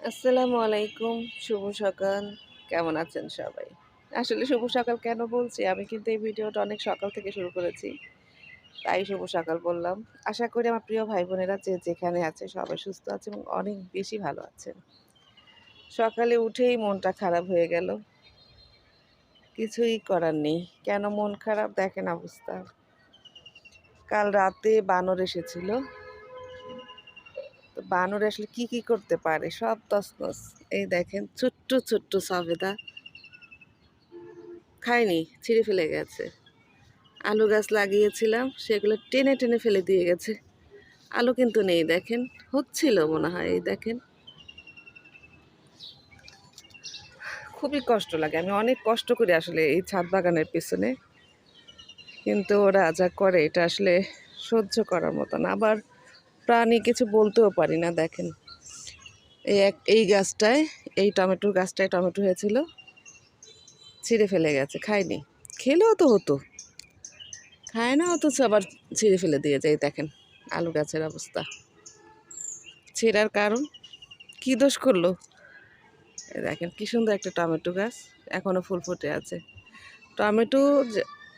আসসালামু আলাইকুম। শুভ সকাল। কেমন আছেন সবাই? আসলে শুভ সকাল কেন বলছি? আমি কিন্তু এই ভিডিওটা অনেক সকাল থেকে শুরু করেছি। তাই শুভ সকাল বললাম। আশা করি আমার প্রিয় ভাই-বোনেরা যে যেখানে আছে সবাই সুস্থ আছে এবং অনেক বেশি ভালো আছেন। সকালে উঠেই মনটা খারাপ হয়ে গেল। কিছুই করার নেই। কেন মন খারাপ দেখেন অবস্থা। কাল রাতে বানর এসেছিল। তো বানর আসলে কি করতে পারে? সব তছনছ। এই দেখেন ছোট্ট, ছোট্ট সবেদা খায়নি, ছিঁড়ে ফেলে গেছে। আলু গাছ লাগিয়েছিলাম, সেগুলো টেনে টেনে ফেলে দিয়ে গেছে। আলু কিন্তু নেই দেখেন, হচ্ছিল মনে হয়। এই দেখেন, খুবই কষ্ট লাগে। আমি অনেক কষ্ট করি আসলে এই ছাদ বাগানের পেছনে, কিন্তু ওরা যা করে এটা আসলে সহ্য করার মতো না। আবার প্রাণী কিছু বলতেও পারি না। দেখেন, এই গাছটায়, এই টমেটোর গাছটায় টমেটো হয়েছিল, ছিঁড়ে ফেলে গেছে, খায়নি। খেলেও তো হতো, খায় না, অথচ আবার ছিঁড়ে ফেলে দিয়ে যায়। দেখেন আলু গাছের অবস্থা। ছেঁড়ার কারণ কি দোষ করলো? এই দেখেন কি সুন্দর একটা টমেটো গাছ, এখনো ফুল ফুটে আছে। টমেটো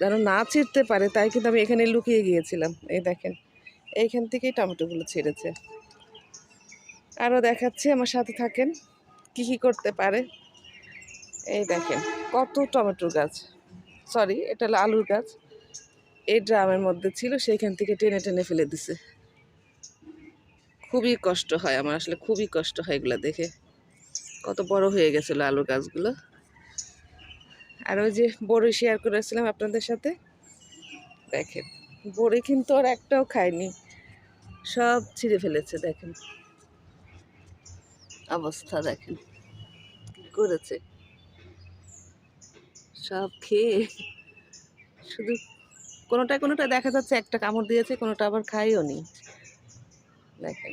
যেন না ছিঁড়তে পারে তাই কিন্তু আমি এখানে লুকিয়ে গিয়েছিলাম। এই দেখেন, এইখান থেকেই টমেটোগুলো ছিঁড়েছে। আরও দেখাচ্ছি, আমার সাথে থাকেন কি করতে পারে। এই দেখেন কত টমেটোর গাছ, সরি এটা হলো আলুর গাছ, এই ড্রামের মধ্যে ছিল, সেইখান থেকে টেনে টেনে ফেলে দিছে। খুবই কষ্ট হয় আমার, আসলে খুবই কষ্ট হয় এগুলো দেখে। কত বড় হয়ে গেছিলো আলু গাছগুলো। আর ওই যে বড়ি শেয়ার করেছিলাম আপনাদের সাথে, দেখেন বড়ি কিন্তু আর একটাও খায়নি, সব ছিঁড়ে ফেলেছে। দেখেন অবস্থা, দেখেন কি করেছে, সব খেয়ে শুধু কোনোটা কোনোটা দেখা যাচ্ছে একটা কামড় দিয়েছে, কোনোটা আবার খাইও নি। দেখেন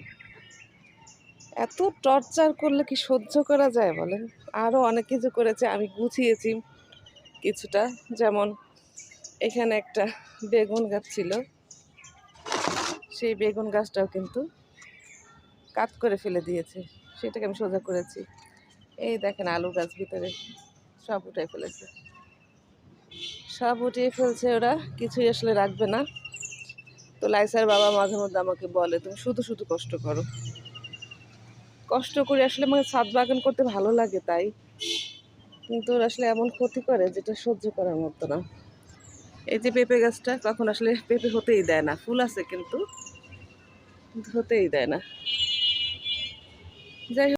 এত টর্চার করলে কি সহ্য করা যায় বলেন? আরও অনেক কিছু করেছে, আমি গুছিয়েছি কিছুটা। যেমন এখানে একটা বেগুন গাছ ছিল, সেই বেগুন গাছটাও কিন্তু কাট করে ফেলে দিয়েছে, সেটাকে আমি সোজা করেছি। এই দেখেন আলু গাছ ভিতরে সব উঠে ফেলেছে, সব উঠিয়ে ফেলছে ওরা, কিছুই আসলে রাখবে না। তো লাইসার বাবা মাঝে মধ্যে আমাকে বলে, তুমি শুধু শুধু কষ্ট করো। কষ্ট করে আসলে আমাকে ছাদ বাগান করতে ভালো লাগে তাই, কিন্তু ওরা আসলে এমন ক্ষতি করে যেটা সহ্য করার মতো না। এই যে পেঁপে গাছটা কখন আসলে পেঁপে হতেই দেয় না, ফুল আছে কিন্তু হতেই দেয় না। যাই